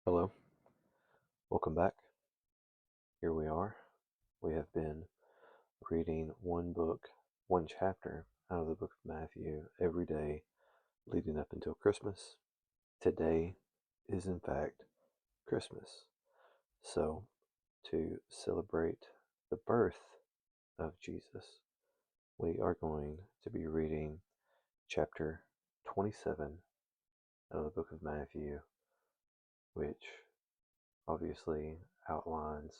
Hello, welcome back. Here we are. We have been reading one book, one chapter out of the book of Matthew every day leading up until Christmas. Today is, in fact, Christmas. So, to celebrate the birth of Jesus, we are going to be reading chapter 27 out of the book of Matthew, which obviously outlines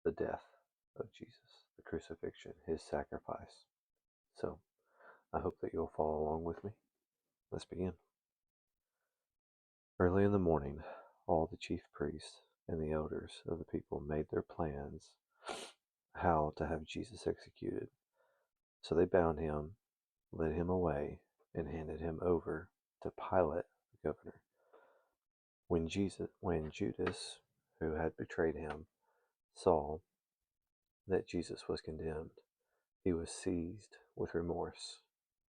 the death of Jesus, the crucifixion, his sacrifice. So I hope that you'll follow along with me. Let's begin. Early in the morning, all the chief priests and the elders of the people made their plans how to have Jesus executed. So they bound him, led him away, and handed him over to Pilate, the governor. When Judas, who had betrayed him, saw that Jesus was condemned, he was seized with remorse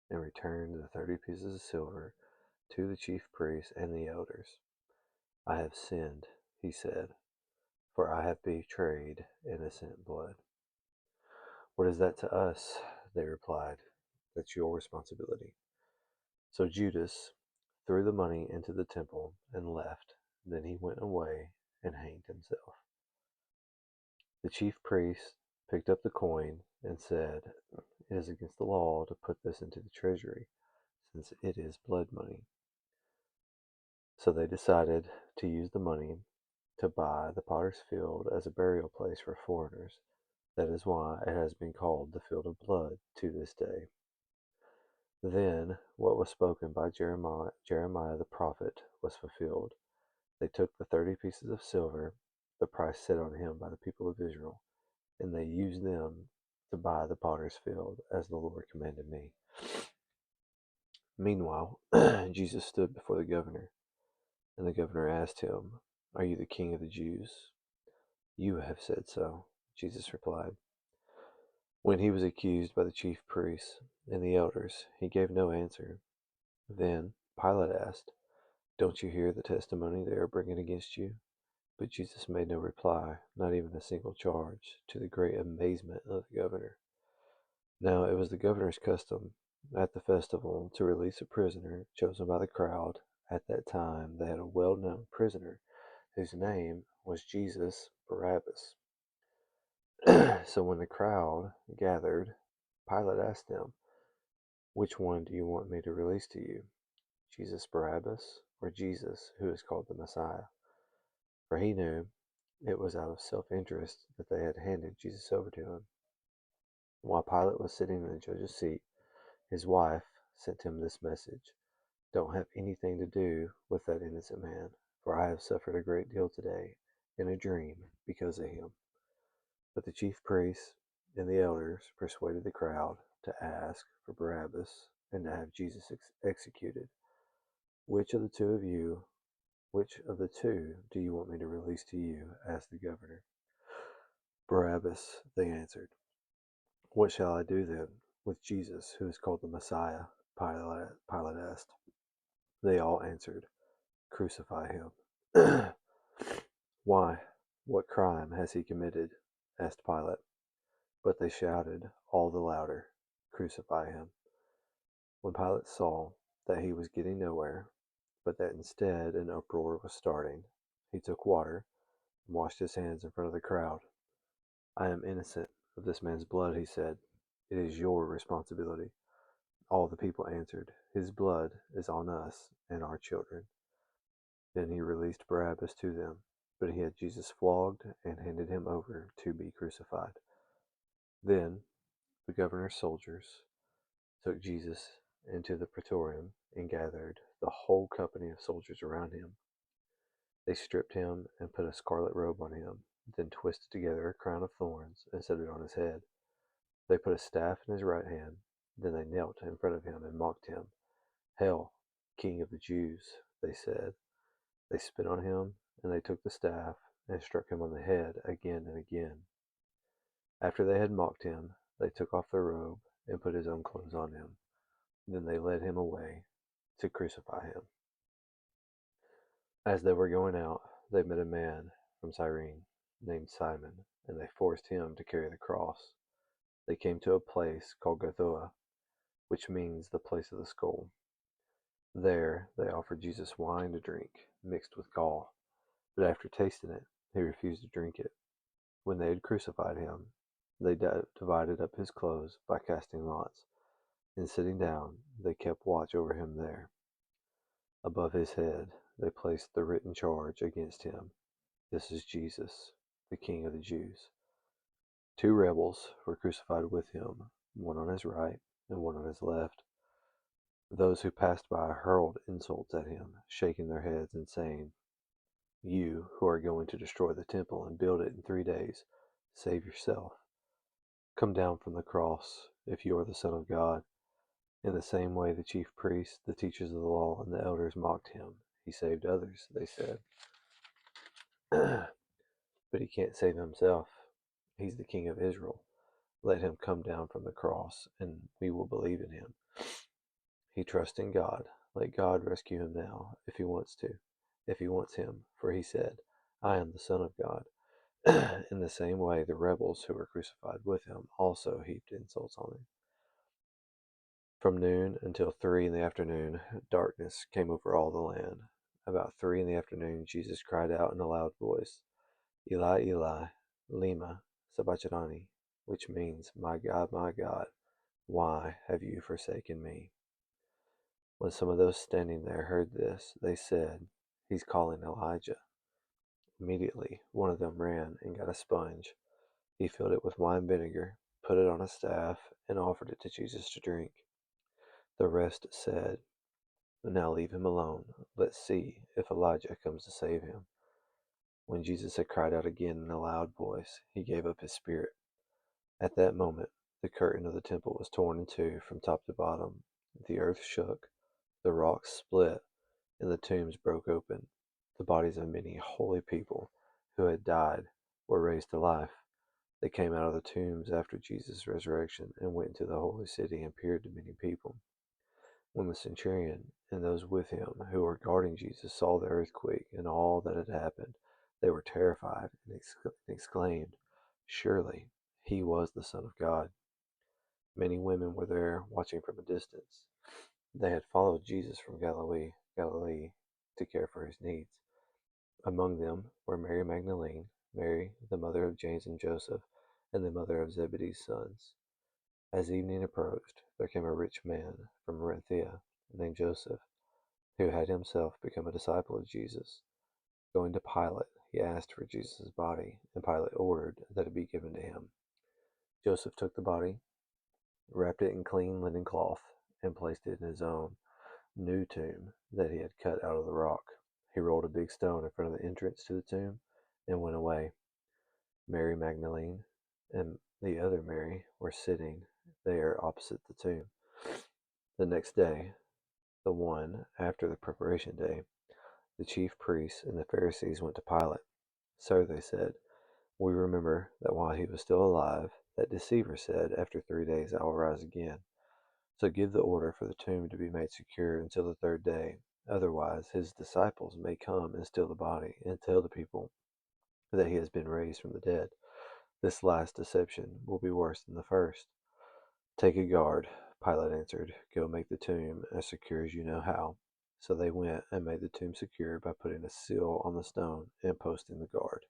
and returned the 30 pieces of silver to the chief priests and the elders. I have sinned, he said, for I have betrayed innocent blood. What is that to us? They replied. That's your responsibility. So Judas threw the money into the temple and left. Then he went away and hanged himself. The chief priest picked up the coin and said, "It is against the law to put this into the treasury, since it is blood money." So they decided to use the money to buy the potter's field as a burial place for foreigners. That is why it has been called the field of blood to this day. Then what was spoken by Jeremiah the prophet was fulfilled. They took the 30 pieces of silver, the price set on him by the people of Israel, and they used them to buy the potter's field, as the Lord commanded me. Meanwhile, Jesus stood before the governor, and the governor asked him, "Are you the king of the Jews?" "You have said so," Jesus replied. When he was accused by the chief priests and the elders, he gave no answer. Then Pilate asked, "Don't you hear the testimony they are bringing against you?" But Jesus made no reply, not even a single charge, to the great amazement of the governor. Now it was the governor's custom at the festival to release a prisoner chosen by the crowd. At that time they had a well-known prisoner whose name was Jesus Barabbas. So when the crowd gathered, Pilate asked them, "Which one do you want me to release to you, Jesus Barabbas or Jesus who is called the Messiah?" For he knew it was out of self-interest that they had handed Jesus over to him. While Pilate was sitting in the judge's seat, his wife sent him this message: "Don't have anything to do with that innocent man, for I have suffered a great deal today in a dream because of him." But the chief priests and the elders persuaded the crowd to ask for Barabbas and to have Jesus executed. Which of the two do you want me to release to you?" asked the governor. "Barabbas," they answered. "What shall I do then with Jesus, who is called the Messiah?" Pilate asked. They all answered, "Crucify him." "Why? What crime has he committed?" asked Pilate. But they shouted all the louder, "Crucify him." When Pilate saw that he was getting nowhere, but that instead an uproar was starting, he took water and washed his hands in front of the crowd. "I am innocent of this man's blood," he said. "It is your responsibility." All the people answered, "His blood is on us and our children." Then he released Barabbas to them, but he had Jesus flogged and handed him over to be crucified. Then the governor's soldiers took Jesus into the praetorium and gathered the whole company of soldiers around him. They stripped him and put a scarlet robe on him, then twisted together a crown of thorns and set it on his head. They put a staff in his right hand. Then they knelt in front of him and mocked him. "Hail, King of the Jews," they said. They spit on him, and they took the staff and struck him on the head again and again. After they had mocked him, they took off the robe and put his own clothes on him. Then they led him away to crucify him. As they were going out, they met a man from Cyrene named Simon, and they forced him to carry the cross. They came to a place called Golgotha, which means the place of the skull. There they offered Jesus wine to drink, mixed with gall, but after tasting it, he refused to drink it. When they had crucified him, they divided up his clothes by casting lots, and sitting down, they kept watch over him there. Above his head, they placed the written charge against him: "This is Jesus, the King of the Jews." 2 rebels were crucified with him, one on his right and one on his left. Those who passed by hurled insults at him, shaking their heads and saying, "You who are going to destroy the temple and build it in 3 days, save yourself. Come down from the cross if you are the Son of God." In the same way, the chief priests, the teachers of the law, and the elders mocked him. "He saved others," they said, "but he can't save himself. He's the King of Israel. Let him come down from the cross, and we will believe in him. He trusts in God. Let God rescue him now, if he wants him, for he said, 'I am the Son of God.'" In the same way, the rebels who were crucified with him also heaped insults on him. From noon until 3 in the afternoon, darkness came over all the land. About 3 in the afternoon, Jesus cried out in a loud voice, "Eli, Eli, lema sabachthani," which means, my God, why have you forsaken me?" When some of those standing there heard this, they said, "He's calling Elijah." Immediately, one of them ran and got a sponge. He filled it with wine vinegar, put it on a staff, and offered it to Jesus to drink. The rest said, "Now leave him alone. Let's see if Elijah comes to save him." When Jesus had cried out again in a loud voice, he gave up his spirit. At that moment, the curtain of the temple was torn in two from top to bottom. The earth shook, the rocks split, and the tombs broke open. The bodies of many holy people who had died were raised to life. They came out of the tombs after Jesus' resurrection and went into the holy city and appeared to many people. When the centurion and those with him who were guarding Jesus saw the earthquake and all that had happened, they were terrified and exclaimed, "Surely he was the Son of God." Many women were there watching from a distance. They had followed Jesus from Galilee to care for his needs. Among them were Mary Magdalene, Mary, the mother of James and Joseph, and the mother of Zebedee's sons. As evening approached, there came a rich man from Arimathea named Joseph, who had himself become a disciple of Jesus. Going to Pilate, he asked for Jesus' body, and Pilate ordered that it be given to him. Joseph took the body, wrapped it in clean linen cloth, and placed it in his own new tomb that he had cut out of the rock. He rolled a big stone in front of the entrance to the tomb and went away. Mary Magdalene and the other Mary were sitting there opposite the tomb. The next day, the one after the preparation day, the chief priests and the Pharisees went to Pilate. "Sir," they said, "we remember that while he was still alive, that deceiver said, 'After 3 days I will rise again.' So give the order for the tomb to be made secure until the 3rd day. Otherwise, his disciples may come and steal the body and tell the people that he has been raised from the dead. This last deception will be worse than the first." "Take a guard," Pilate answered. "Go make the tomb as secure as you know how." So they went and made the tomb secure by putting a seal on the stone and posting the guard.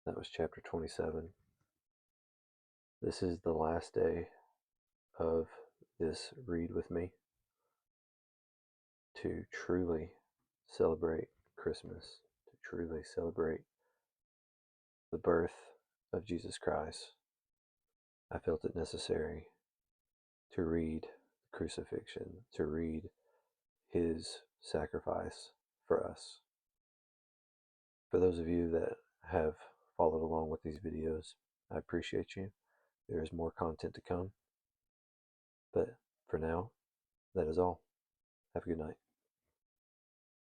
That was chapter 27. This is the last day of this Read With Me to truly celebrate Christmas, to truly celebrate the birth of Jesus Christ. I felt it necessary to read the crucifixion, to read his sacrifice for us. For those of you that have followed along with these videos, I appreciate you. There is more content to come. But for now, that is all. Have a good night.